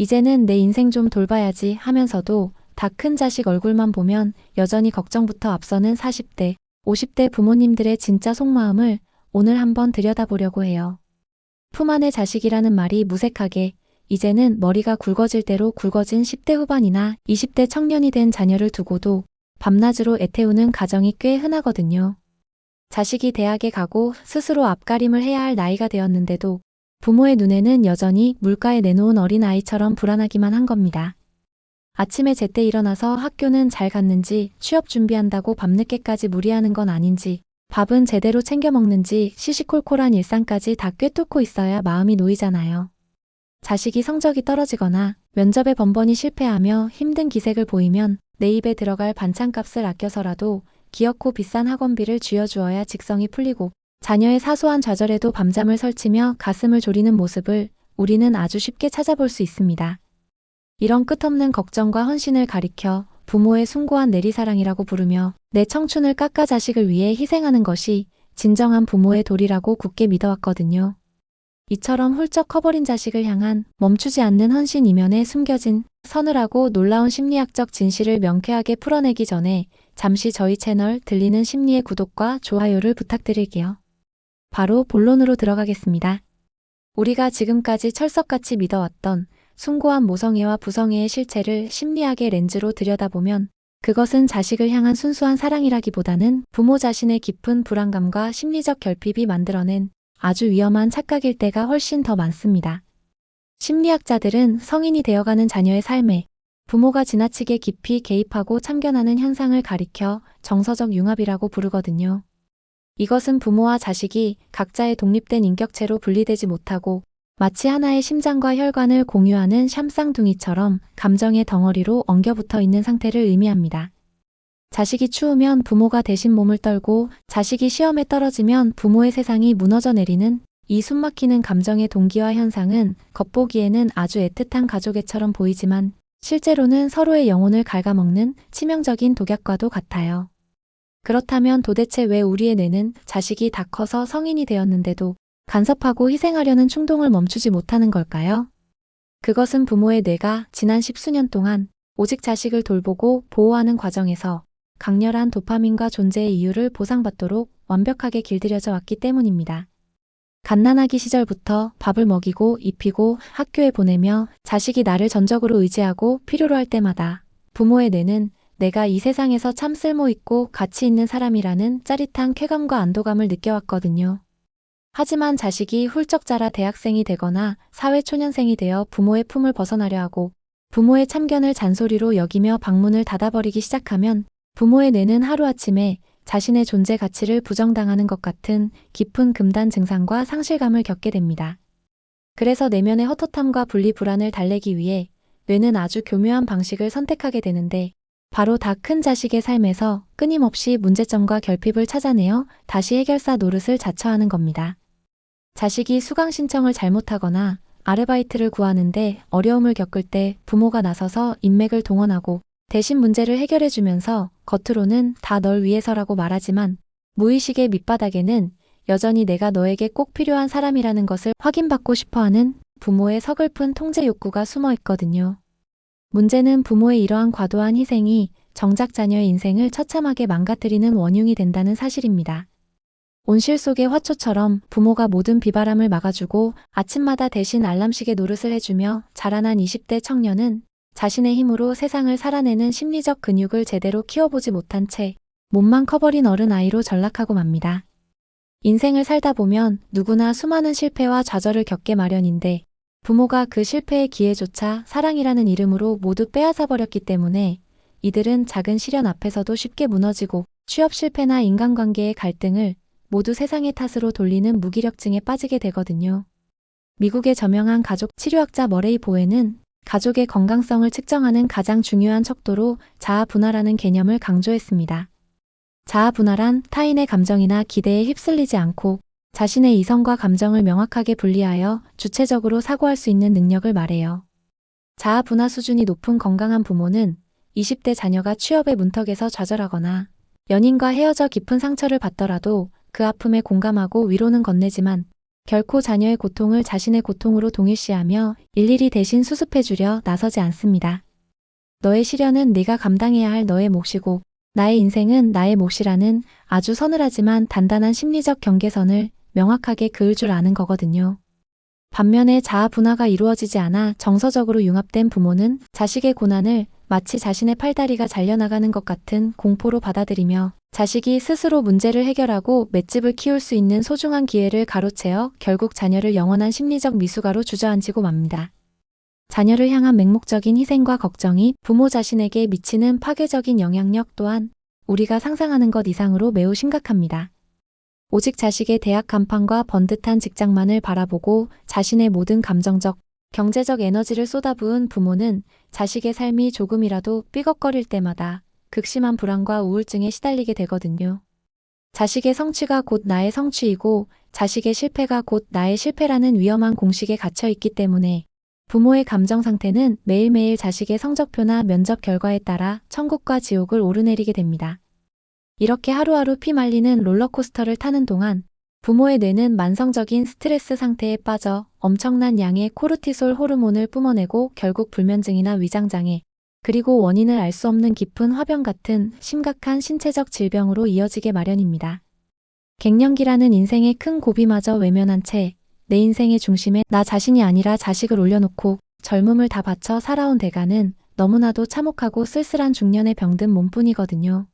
이제는 내 인생 좀 돌봐야지 하면서도 다 큰 자식 얼굴만 보면 여전히 걱정부터 앞서는 40대, 50대 부모님들의 진짜 속마음을 오늘 한번 들여다보려고 해요. 품 안의 자식이라는 말이 무색하게 이제는 머리가 굵어질 대로 굵어진 10대 후반이나 20대 청년이 된 자녀를 두고도 밤낮으로 애태우는 가정이 꽤 흔하거든요. 자식이 대학에 가고 스스로 앞가림을 해야 할 나이가 되었는데도 부모의 눈에는 여전히 물가에 내놓은 어린아이처럼 불안하기만 한 겁니다. 아침에 제때 일어나서 학교는 잘 갔는지, 취업 준비한다고 밤늦게까지 무리하는 건 아닌지, 밥은 제대로 챙겨 먹는지 시시콜콜한 일상까지 다 꿰뚫고 있어야 마음이 놓이잖아요. 자식이 성적이 떨어지거나 면접에 번번이 실패하며 힘든 기색을 보이면 내 입에 들어갈 반찬값을 아껴서라도 기어코 비싼 학원비를 쥐어주어야 직성이 풀리고 자녀의 사소한 좌절에도 밤잠을 설치며 가슴을 졸이는 모습을 우리는 아주 쉽게 찾아볼 수 있습니다. 이런 끝없는 걱정과 헌신을 가리켜 부모의 숭고한 내리사랑이라고 부르며 내 청춘을 깎아 자식을 위해 희생하는 것이 진정한 부모의 도리라고 굳게 믿어왔거든요. 이처럼 훌쩍 커버린 자식을 향한 멈추지 않는 헌신 이면에 숨겨진 서늘하고 놀라운 심리학적 진실을 명쾌하게 풀어내기 전에 잠시 저희 채널 들리는 심리의 구독과 좋아요를 부탁드릴게요. 바로 본론으로 들어가겠습니다. 우리가 지금까지 철석같이 믿어왔던 숭고한 모성애와 부성애의 실체를 심리학의 렌즈로 들여다보면 그것은 자식을 향한 순수한 사랑이라기보다는 부모 자신의 깊은 불안감과 심리적 결핍이 만들어낸 아주 위험한 착각일 때가 훨씬 더 많습니다. 심리학자들은 성인이 되어가는 자녀의 삶에 부모가 지나치게 깊이 개입하고 참견하는 현상을 가리켜 정서적 융합이라고 부르거든요. 이것은 부모와 자식이 각자의 독립된 인격체로 분리되지 못하고 마치 하나의 심장과 혈관을 공유하는 샴쌍둥이처럼 감정의 덩어리로 엉겨붙어 있는 상태를 의미합니다. 자식이 추우면 부모가 대신 몸을 떨고 자식이 시험에 떨어지면 부모의 세상이 무너져 내리는 이 숨막히는 감정의 동기화 현상은 겉보기에는 아주 애틋한 가족애처럼 보이지만 실제로는 서로의 영혼을 갉아먹는 치명적인 독약과도 같아요. 그렇다면 도대체 왜 우리의 뇌는 자식이 다 커서 성인이 되었는데도 간섭하고 희생하려는 충동을 멈추지 못하는 걸까요? 그것은 부모의 뇌가 지난 10수년 동안 오직 자식을 돌보고 보호하는 과정에서 강렬한 도파민과 존재의 이유를 보상받도록 완벽하게 길들여져 왔기 때문입니다. 갓난아기 시절부터 밥을 먹이고 입히고 학교에 보내며 자식이 나를 전적으로 의지하고 필요로 할 때마다 부모의 뇌는 내가 이 세상에서 참 쓸모있고 가치 있는 사람이라는 짜릿한 쾌감과 안도감을 느껴왔거든요. 하지만 자식이 훌쩍 자라 대학생이 되거나 사회초년생이 되어 부모의 품을 벗어나려 하고 부모의 참견을 잔소리로 여기며 방문을 닫아버리기 시작하면 부모의 뇌는 하루아침에 자신의 존재 가치를 부정당하는 것 같은 깊은 금단 증상과 상실감을 겪게 됩니다. 그래서 내면의 헛헛함과 분리불안을 달래기 위해 뇌는 아주 교묘한 방식을 선택하게 되는데 바로 다 큰 자식의 삶에서 끊임없이 문제점과 결핍을 찾아내어 다시 해결사 노릇을 자처하는 겁니다. 자식이 수강 신청을 잘못하거나 아르바이트를 구하는데 어려움을 겪을 때 부모가 나서서 인맥을 동원하고 대신 문제를 해결해주면서 겉으로는 다 널 위해서라고 말하지만 무의식의 밑바닥에는 여전히 내가 너에게 꼭 필요한 사람이라는 것을 확인받고 싶어하는 부모의 서글픈 통제 욕구가 숨어 있거든요. 문제는 부모의 이러한 과도한 희생이 정작 자녀의 인생을 처참하게 망가뜨리는 원흉이 된다는 사실입니다. 온실 속의 화초처럼 부모가 모든 비바람을 막아주고 아침마다 대신 알람시계 노릇을 해주며 자라난 20대 청년은 자신의 힘으로 세상을 살아내는 심리적 근육을 제대로 키워보지 못한 채 몸만 커버린 어른아이로 전락하고 맙니다. 인생을 살다 보면 누구나 수많은 실패와 좌절을 겪게 마련인데 부모가 그 실패의 기회조차 사랑이라는 이름으로 모두 빼앗아버렸기 때문에 이들은 작은 시련 앞에서도 쉽게 무너지고 취업 실패나 인간관계의 갈등을 모두 세상의 탓으로 돌리는 무기력증에 빠지게 되거든요. 미국의 저명한 가족 치료학자 머레이 보웰은 가족의 건강성을 측정하는 가장 중요한 척도로 자아 분할하는 개념을 강조했습니다. 자아 분할한 타인의 감정이나 기대에 휩쓸리지 않고 자신의 이성과 감정을 명확하게 분리하여 주체적으로 사고할 수 있는 능력을 말해요. 자아 분할 수준이 높은 건강한 부모는 20대 자녀가 취업의 문턱에서 좌절하거나 연인과 헤어져 깊은 상처를 받더라도 그 아픔에 공감하고 위로는 건네지만 결코 자녀의 고통을 자신의 고통으로 동일시하며 일일이 대신 수습해주려 나서지 않습니다. 너의 시련은 네가 감당해야 할 너의 몫이고 나의 인생은 나의 몫이라는 아주 서늘하지만 단단한 심리적 경계선을 명확하게 그을 줄 아는 거거든요. 반면에 자아 분화가 이루어지지 않아 정서적으로 융합된 부모는 자식의 고난을 마치 자신의 팔다리가 잘려나가는 것 같은 공포로 받아들이며 자식이 스스로 문제를 해결하고 맷집을 키울 수 있는 소중한 기회를 가로채어 결국 자녀를 영원한 심리적 미숙아로 주저앉히고 맙니다. 자녀를 향한 맹목적인 희생과 걱정이 부모 자신에게 미치는 파괴적인 영향력 또한 우리가 상상하는 것 이상으로 매우 심각합니다. 오직 자식의 대학 간판과 번듯한 직장만을 바라보고 자신의 모든 감정적, 경제적 에너지를 쏟아부은 부모는 자식의 삶이 조금이라도 삐걱거릴 때마다 극심한 불안과 우울증에 시달리게 되거든요. 자식의 성취가 곧 나의 성취이고 자식의 실패가 곧 나의 실패라는 위험한 공식에 갇혀 있기 때문에 부모의 감정 상태는 매일매일 자식의 성적표나 면접 결과에 따라 천국과 지옥을 오르내리게 됩니다. 이렇게 하루하루 피말리는 롤러코스터를 타는 동안 부모의 뇌는 만성적인 스트레스 상태에 빠져 엄청난 양의 코르티솔 호르몬을 뿜어내고 결국 불면증이나 위장장애, 그리고 원인을 알 수 없는 깊은 화병 같은 심각한 신체적 질병으로 이어지게 마련입니다. 갱년기라는 인생의 큰 고비마저 외면한 채 내 인생의 중심에 나 자신이 아니라 자식을 올려놓고 젊음을 다 바쳐 살아온 대가는 너무나도 참혹하고 쓸쓸한 중년의 병든 몸뿐이거든요.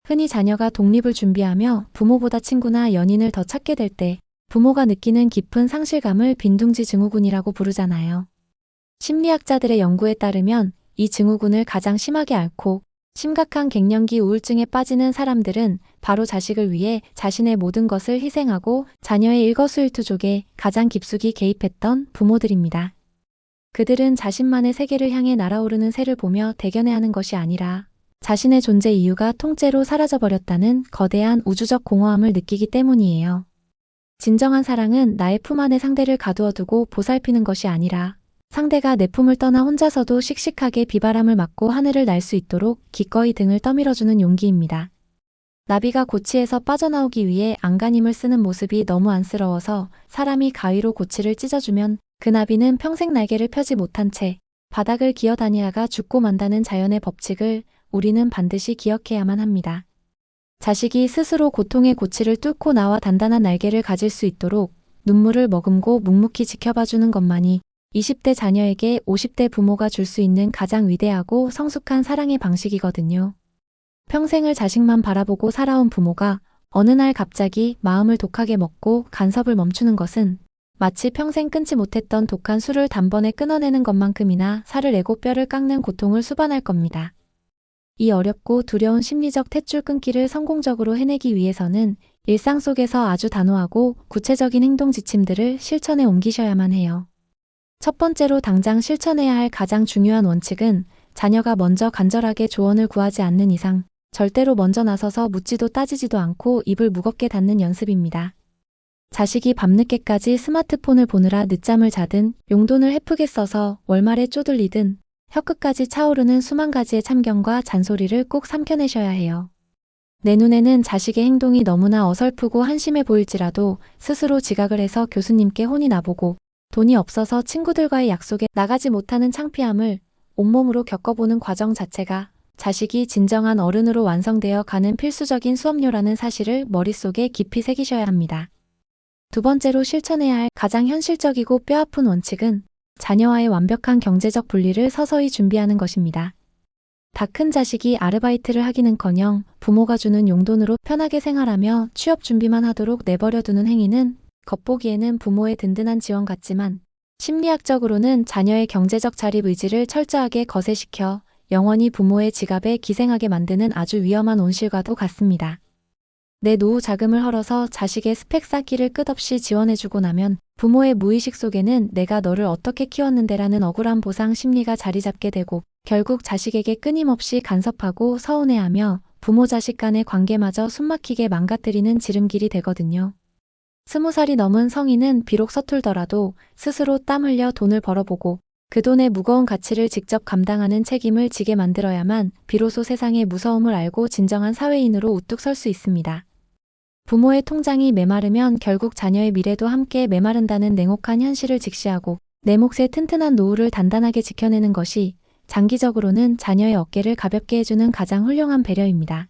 흔히 자녀가 독립을 준비하며 부모보다 친구나 연인을 더 찾게 될 때 부모가 느끼는 깊은 상실감을 빈둥지 증후군이라고 부르잖아요. 심리학자들의 연구에 따르면 이 증후군을 가장 심하게 앓고 심각한 갱년기 우울증에 빠지는 사람들은 바로 자식을 위해 자신의 모든 것을 희생하고 자녀의 일거수일투족에 가장 깊숙이 개입했던 부모들입니다. 그들은 자신만의 세계를 향해 날아오르는 새를 보며 대견해하는 것이 아니라 자신의 존재 이유가 통째로 사라져버렸다는 거대한 우주적 공허함을 느끼기 때문이에요. 진정한 사랑은 나의 품 안에 상대를 가두어두고 보살피는 것이 아니라 상대가 내 품을 떠나 혼자서도 씩씩하게 비바람을 맞고 하늘을 날 수 있도록 기꺼이 등을 떠밀어주는 용기입니다. 나비가 고치에서 빠져나오기 위해 안간힘을 쓰는 모습이 너무 안쓰러워서 사람이 가위로 고치를 찢어주면 그 나비는 평생 날개를 펴지 못한 채 바닥을 기어다니다가 죽고 만다는 자연의 법칙을 우리는 반드시 기억해야만 합니다. 자식이 스스로 고통의 고치를 뚫고 나와 단단한 날개를 가질 수 있도록 눈물을 머금고 묵묵히 지켜봐주는 것만이 20대 자녀에게 50대 부모가 줄 수 있는 가장 위대하고 성숙한 사랑의 방식이거든요. 평생을 자식만 바라보고 살아온 부모가 어느 날 갑자기 마음을 독하게 먹고 간섭을 멈추는 것은 마치 평생 끊지 못했던 독한 술을 단번에 끊어내는 것만큼이나 살을 내고 뼈를 깎는 고통을 수반할 겁니다. 이 어렵고 두려운 심리적 탯줄 끊기를 성공적으로 해내기 위해서는 일상 속에서 아주 단호하고 구체적인 행동 지침들을 실천에 옮기셔야만 해요. 첫 번째로 당장 실천해야 할 가장 중요한 원칙은 자녀가 먼저 간절하게 조언을 구하지 않는 이상 절대로 먼저 나서서 묻지도 따지지도 않고 입을 무겁게 닫는 연습입니다. 자식이 밤늦게까지 스마트폰을 보느라 늦잠을 자든 용돈을 헤프게 써서 월말에 쪼들리든 혀끝까지 차오르는 수만 가지의 참견과 잔소리를 꼭 삼켜내셔야 해요. 내 눈에는 자식의 행동이 너무나 어설프고 한심해 보일지라도 스스로 지각을 해서 교수님께 혼이 나보고 돈이 없어서 친구들과의 약속에 나가지 못하는 창피함을 온몸으로 겪어보는 과정 자체가 자식이 진정한 어른으로 완성되어 가는 필수적인 수업료라는 사실을 머릿속에 깊이 새기셔야 합니다. 두 번째로 실천해야 할 가장 현실적이고 뼈아픈 원칙은 자녀와의 완벽한 경제적 분리를 서서히 준비하는 것입니다. 다 큰 자식이 아르바이트를 하기는커녕 부모가 주는 용돈으로 편하게 생활하며 취업 준비만 하도록 내버려두는 행위는 겉보기에는 부모의 든든한 지원 같지만 심리학적으로는 자녀의 경제적 자립 의지를 철저하게 거세시켜 영원히 부모의 지갑에 기생하게 만드는 아주 위험한 온실과도 같습니다. 내 노후 자금을 헐어서 자식의 스펙 쌓기를 끝없이 지원해주고 나면 부모의 무의식 속에는 내가 너를 어떻게 키웠는데라는 억울한 보상 심리가 자리 잡게 되고 결국 자식에게 끊임없이 간섭하고 서운해하며 부모 자식 간의 관계마저 숨막히게 망가뜨리는 지름길이 되거든요. 20살이 넘은 성인은 비록 서툴더라도 스스로 땀 흘려 돈을 벌어보고 그 돈의 무거운 가치를 직접 감당하는 책임을 지게 만들어야만 비로소 세상의 무서움을 알고 진정한 사회인으로 우뚝 설 수 있습니다. 부모의 통장이 메마르면 결국 자녀의 미래도 함께 메마른다는 냉혹한 현실을 직시하고 내 몫의 튼튼한 노후를 단단하게 지켜내는 것이 장기적으로는 자녀의 어깨를 가볍게 해주는 가장 훌륭한 배려입니다.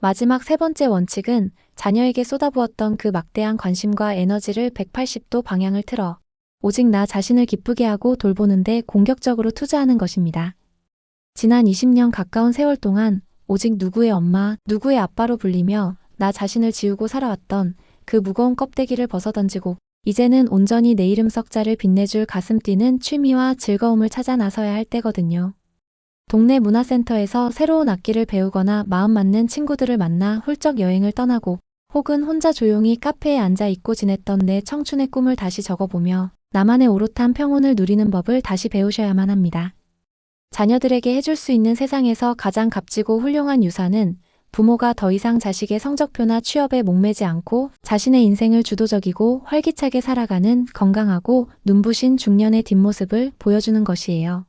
마지막 세 번째 원칙은 자녀에게 쏟아부었던 그 막대한 관심과 에너지를 180도 방향을 틀어 오직 나 자신을 기쁘게 하고 돌보는데 공격적으로 투자하는 것입니다. 지난 20년 가까운 세월 동안 오직 누구의 엄마, 누구의 아빠로 불리며 나 자신을 지우고 살아왔던 그 무거운 껍데기를 벗어던지고 이제는 온전히 내 이름 석자를 빛내줄 가슴 뛰는 취미와 즐거움을 찾아 나서야 할 때거든요. 동네 문화센터에서 새로운 악기를 배우거나 마음 맞는 친구들을 만나 훌쩍 여행을 떠나고 혹은 혼자 조용히 카페에 앉아 잊고 지냈던 내 청춘의 꿈을 다시 적어보며 나만의 오롯한 평온을 누리는 법을 다시 배우셔야만 합니다. 자녀들에게 해줄 수 있는 세상에서 가장 값지고 훌륭한 유산은 부모가 더 이상 자식의 성적표나 취업에 목매지 않고 자신의 인생을 주도적이고 활기차게 살아가는 건강하고 눈부신 중년의 뒷모습을 보여주는 것이에요.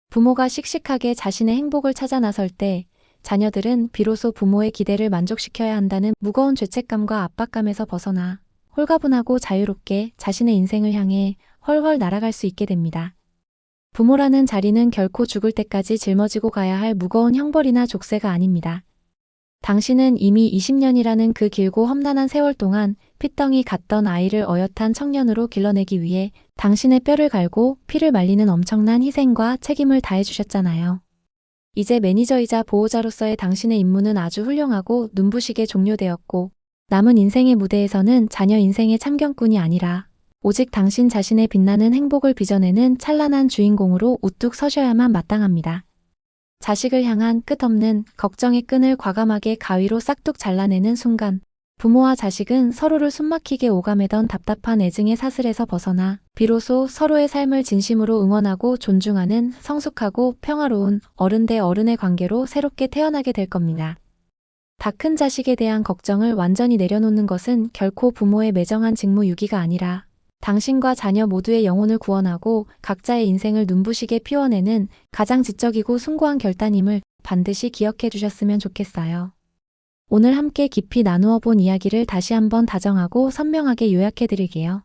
부모가 씩씩하게 자신의 행복을 찾아 나설 때 자녀들은 비로소 부모의 기대를 만족시켜야 한다는 무거운 죄책감과 압박감에서 벗어나 홀가분하고 자유롭게 자신의 인생을 향해 훨훨 날아갈 수 있게 됩니다. 부모라는 자리는 결코 죽을 때까지 짊어지고 가야 할 무거운 형벌이나 족쇄가 아닙니다. 당신은 이미 20년이라는 그 길고 험난한 세월 동안 핏덩이 같던 아이를 어엿한 청년으로 길러내기 위해 당신의 뼈를 갈고 피를 말리는 엄청난 희생과 책임을 다해주셨잖아요. 이제 매니저이자 보호자로서의 당신의 임무는 아주 훌륭하고 눈부시게 종료되었고 남은 인생의 무대에서는 자녀 인생의 참견꾼이 아니라 오직 당신 자신의 빛나는 행복을 빚어내는 찬란한 주인공으로 우뚝 서셔야만 마땅합니다. 자식을 향한 끝없는 걱정의 끈을 과감하게 가위로 싹둑 잘라내는 순간 부모와 자식은 서로를 숨막히게 오가매던 답답한 애증의 사슬에서 벗어나 비로소 서로의 삶을 진심으로 응원하고 존중하는 성숙하고 평화로운 어른 대 어른의 관계로 새롭게 태어나게 될 겁니다. 다 큰 자식에 대한 걱정을 완전히 내려놓는 것은 결코 부모의 매정한 직무 유기가 아니라 당신과 자녀 모두의 영혼을 구원하고 각자의 인생을 눈부시게 피워내는 가장 지적이고 숭고한 결단임을 반드시 기억해 주셨으면 좋겠어요. 오늘 함께 깊이 나누어 본 이야기를 다시 한번 다정하고 선명하게 요약해 드릴게요.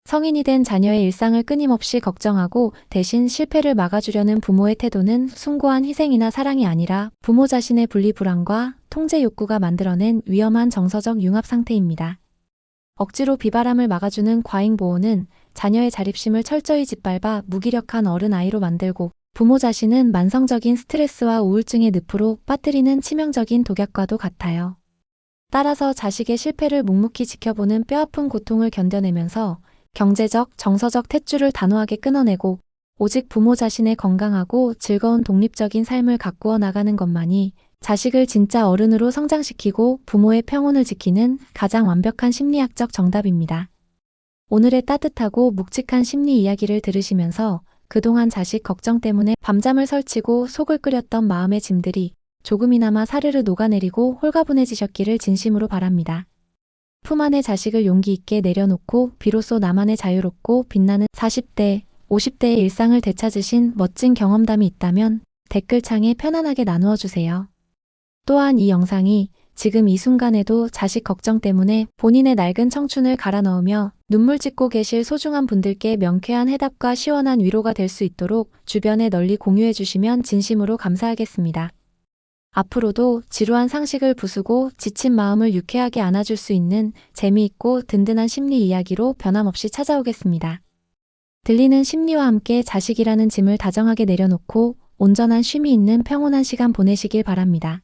성인이 된 자녀의 일상을 끊임없이 걱정하고 대신 실패를 막아주려는 부모의 태도는 숭고한 희생이나 사랑이 아니라 부모 자신의 분리불안과 통제 욕구가 만들어낸 위험한 정서적 융합 상태입니다. 억지로 비바람을 막아주는 과잉보호는 자녀의 자립심을 철저히 짓밟아 무기력한 어른아이로 만들고 부모 자신은 만성적인 스트레스와 우울증의 늪으로 빠뜨리는 치명적인 독약과도 같아요. 따라서 자식의 실패를 묵묵히 지켜보는 뼈아픈 고통을 견뎌내면서 경제적, 정서적 탯줄을 단호하게 끊어내고 오직 부모 자신의 건강하고 즐거운 독립적인 삶을 가꾸어 나가는 것만이 자식을 진짜 어른으로 성장시키고 부모의 평온을 지키는 가장 완벽한 심리학적 정답입니다. 오늘의 따뜻하고 묵직한 심리 이야기를 들으시면서 그동안 자식 걱정 때문에 밤잠을 설치고 속을 끓였던 마음의 짐들이 조금이나마 사르르 녹아내리고 홀가분해지셨기를 진심으로 바랍니다. 품 안의 자식을 용기 있게 내려놓고 비로소 나만의 자유롭고 빛나는 40대, 50대의 일상을 되찾으신 멋진 경험담이 있다면 댓글창에 편안하게 나누어 주세요. 또한 이 영상이 지금 이 순간에도 자식 걱정 때문에 본인의 낡은 청춘을 갈아 넣으며 눈물 짓고 계실 소중한 분들께 명쾌한 해답과 시원한 위로가 될 수 있도록 주변에 널리 공유해 주시면 진심으로 감사하겠습니다. 앞으로도 지루한 상식을 부수고 지친 마음을 유쾌하게 안아줄 수 있는 재미있고 든든한 심리 이야기로 변함없이 찾아오겠습니다. 들리는 심리와 함께 자식이라는 짐을 다정하게 내려놓고 온전한 쉼이 있는 평온한 시간 보내시길 바랍니다.